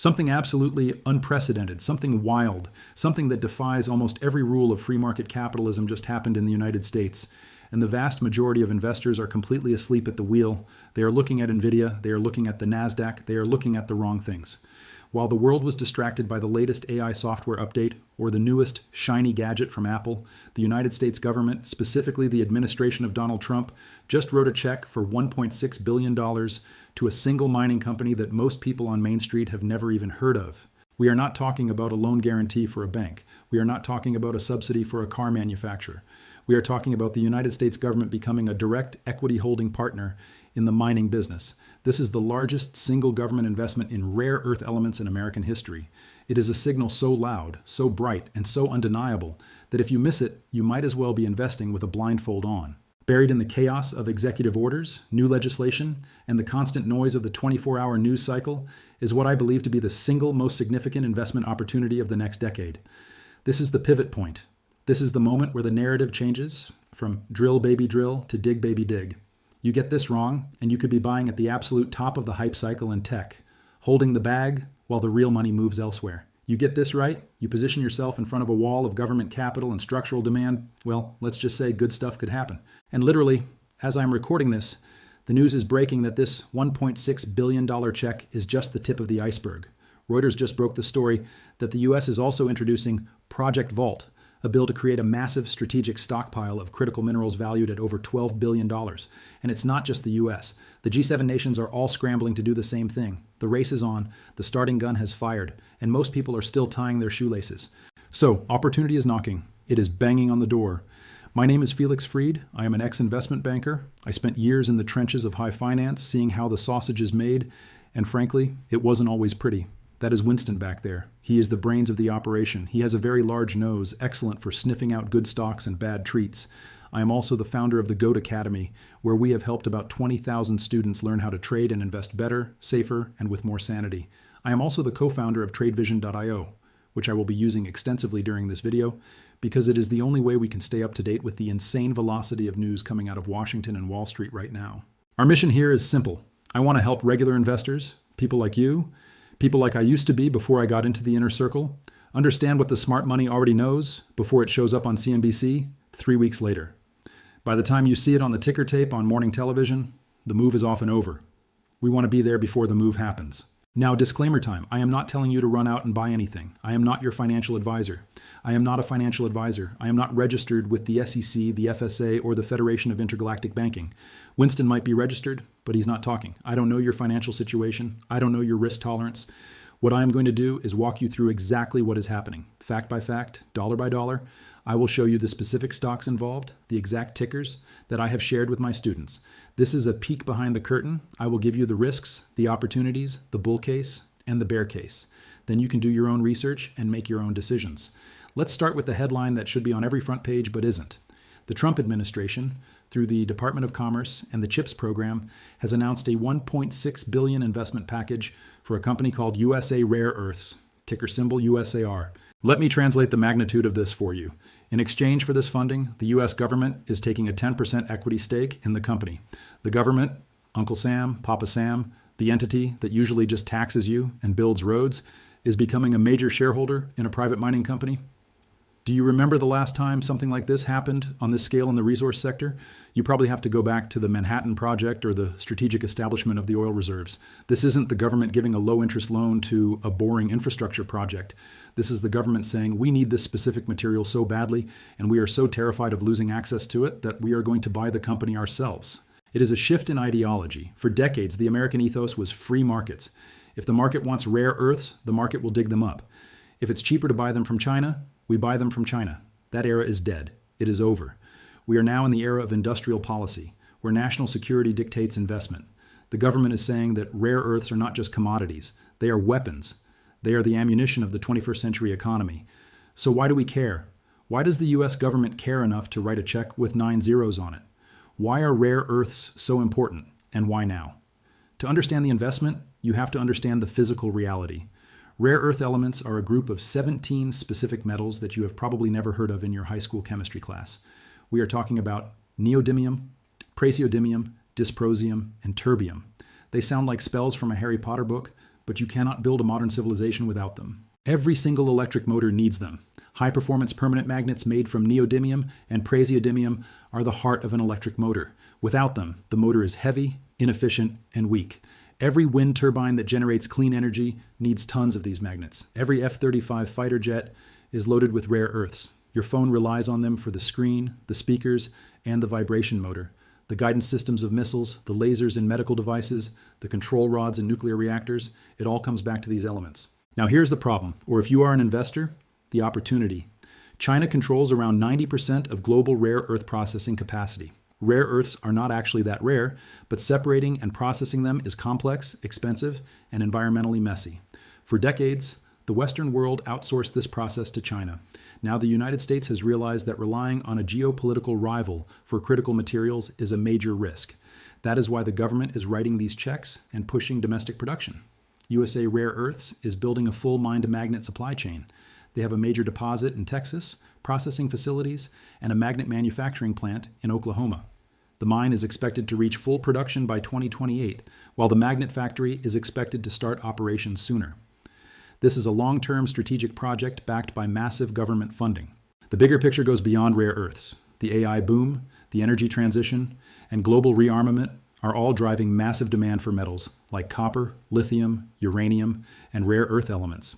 Something absolutely unprecedented, something wild, something that defies almost every rule of free market capitalism just happened in the United States. And the vast majority of investors are completely asleep at the wheel. They are looking at Nvidia, they are looking at the NASDAQ, they are looking at the wrong things. While the world was distracted by the latest AI software update or the newest shiny gadget from Apple, the United States government, specifically the administration of Donald Trump, just wrote a check for $1.6 billion to a single mining company that most people on Main Street have never even heard of. We are not talking about a loan guarantee for a bank. We are not talking about a subsidy for a car manufacturer. We are talking about the United States government becoming a direct equity holding partner in the mining business. This is the largest single government investment in rare earth elements in American history. It is a signal so loud, so bright, and so undeniable that if you miss it, you might as well be investing with a blindfold on. Buried in the chaos of executive orders, new legislation, and the constant noise of the 24-hour news cycle is what I believe to be the single most significant investment opportunity of the next decade. This is the pivot point. This is the moment where the narrative changes from drill baby drill to dig baby dig. You get this wrong, and you could be buying at the absolute top of the hype cycle in tech, holding the bag while the real money moves elsewhere. You get this right, you position yourself in front of a wall of government capital and structural demand, well, let's just say good stuff could happen. And literally, as I'm recording this, the news is breaking that this $1.6 billion check is just the tip of the iceberg. Reuters just broke the story that the U.S. is also introducing Project Vault, a bill to create a massive strategic stockpile of critical minerals valued at over $12 billion. And it's not just the U.S. The G7 nations are all scrambling to do the same thing. The race is on, the starting gun has fired, and most people are still tying their shoelaces. So, opportunity is knocking. It is banging on the door. My name is Felix Fried. I am an ex-investment banker. I spent years in the trenches of high finance, seeing how the sausage is made, and frankly, it wasn't always pretty. That is Winston back there. He is the brains of the operation. He has a very large nose, excellent for sniffing out good stocks and bad treats. I am also the founder of the GOAT Academy, where we have helped about 20,000 students learn how to trade and invest better, safer, and with more sanity. I am also the co-founder of TradeVision.io, which I will be using extensively during this video, because it is the only way we can stay up to date with the insane velocity of news coming out of Washington and Wall Street right now. Our mission here is simple. I want to help regular investors, people like you, people like I used to be before I got into the inner circle, understand what the smart money already knows before it shows up on CNBC 3 weeks later. By the time you see it on the ticker tape on morning television, the move is often over. We want to be there before the move happens. Now, disclaimer time. I am not telling you to run out and buy anything. I am not your financial advisor. I am not a financial advisor. I am not registered with the SEC, the FSA, or the Federation of Intergalactic Banking. Winston might be registered, but he's not talking. I don't know your financial situation. I don't know your risk tolerance. What I am going to do is walk you through exactly what is happening. Fact by fact, dollar by dollar. I will show you the specific stocks involved, the exact tickers that I have shared with my students. This is a peek behind the curtain. I will give you the risks, the opportunities, the bull case, and the bear case. Then you can do your own research and make your own decisions. Let's start with the headline that should be on every front page but isn't. The Trump administration, through the Department of Commerce and the CHIPS program, has announced a $1.6 billion investment package for a company called USA Rare Earths, ticker symbol USAR. Let me translate the magnitude of this for you. In exchange for this funding, the U.S. government is taking a 10% equity stake in the company. The government, Uncle Sam, Papa Sam, the entity that usually just taxes you and builds roads, is becoming a major shareholder in a private mining company. Do you remember the last time something like this happened on this scale in the resource sector? You probably have to go back to the Manhattan Project or the strategic establishment of the oil reserves. This isn't the government giving a low-interest loan to a boring infrastructure project. This is the government saying, we need this specific material so badly, and we are so terrified of losing access to it that we are going to buy the company ourselves. It is a shift in ideology. For decades, the American ethos was free markets. If the market wants rare earths, the market will dig them up. If it's cheaper to buy them from China, we buy them from China. That era is dead. It is over. We are now in the era of industrial policy, where national security dictates investment. The government is saying that rare earths are not just commodities. They are weapons. They are the ammunition of the 21st century economy. So why do we care? Why does the U.S. government care enough to write a check with 9 zeros on it? Why are rare earths so important, and why now? To understand the investment, you have to understand the physical reality. Rare earth elements are a group of 17 specific metals that you have probably never heard of in your high school chemistry class. We are talking about neodymium, praseodymium, dysprosium, and terbium. They sound like spells from a Harry Potter book, but you cannot build a modern civilization without them. Every single electric motor needs them. High-performance permanent magnets made from neodymium and praseodymium are the heart of an electric motor. Without them, the motor is heavy, inefficient, and weak. Every wind turbine that generates clean energy needs tons of these magnets. Every F-35 fighter jet is loaded with rare earths. Your phone relies on them for the screen, the speakers, and the vibration motor. The guidance systems of missiles, the lasers in medical devices, the control rods in nuclear reactors, it all comes back to these elements. Now here's the problem, or if you are an investor, the opportunity. China controls around 90% of global rare earth processing capacity. Rare earths are not actually that rare, but separating and processing them is complex, expensive, and environmentally messy. For decades, the Western world outsourced this process to China. Now the United States has realized that relying on a geopolitical rival for critical materials is a major risk. That is why the government is writing these checks and pushing domestic production. USA Rare Earths is building a full mine-to-magnet supply chain. They have a major deposit in Texas, processing facilities, and a magnet manufacturing plant in Oklahoma. The mine is expected to reach full production by 2028, while the magnet factory is expected to start operations sooner. This is a long-term strategic project backed by massive government funding. The bigger picture goes beyond rare earths. The AI boom, the energy transition, and global rearmament are all driving massive demand for metals like copper, lithium, uranium, and rare earth elements.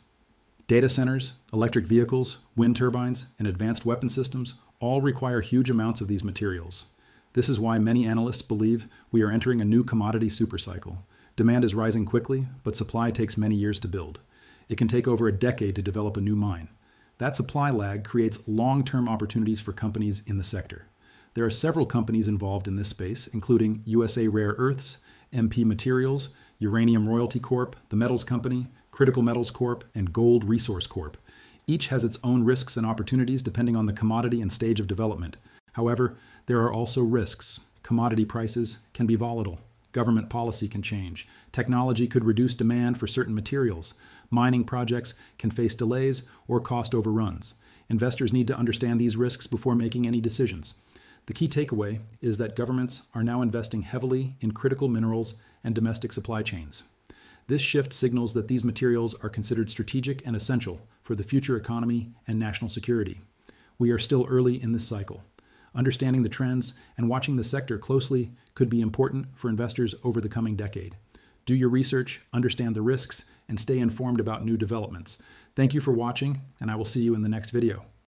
Data centers, electric vehicles, wind turbines, and advanced weapon systems all require huge amounts of these materials. This is why many analysts believe we are entering a new commodity supercycle. Demand is rising quickly, but supply takes many years to build. It can take over a decade to develop a new mine. That supply lag creates long-term opportunities for companies in the sector. There are several companies involved in this space, including USA Rare Earths, MP Materials, Uranium Royalty Corp., The Metals Company, Critical Metals Corp., and Gold Resource Corp. Each has its own risks and opportunities depending on the commodity and stage of development. However, there are also risks. Commodity prices can be volatile. Government policy can change. Technology could reduce demand for certain materials. Mining projects can face delays or cost overruns. Investors need to understand these risks before making any decisions. The key takeaway is that governments are now investing heavily in critical minerals and domestic supply chains. This shift signals that these materials are considered strategic and essential for the future economy and national security. We are still early in this cycle. Understanding the trends and watching the sector closely could be important for investors over the coming decade. Do your research, understand the risks, and stay informed about new developments. Thank you for watching, and I will see you in the next video.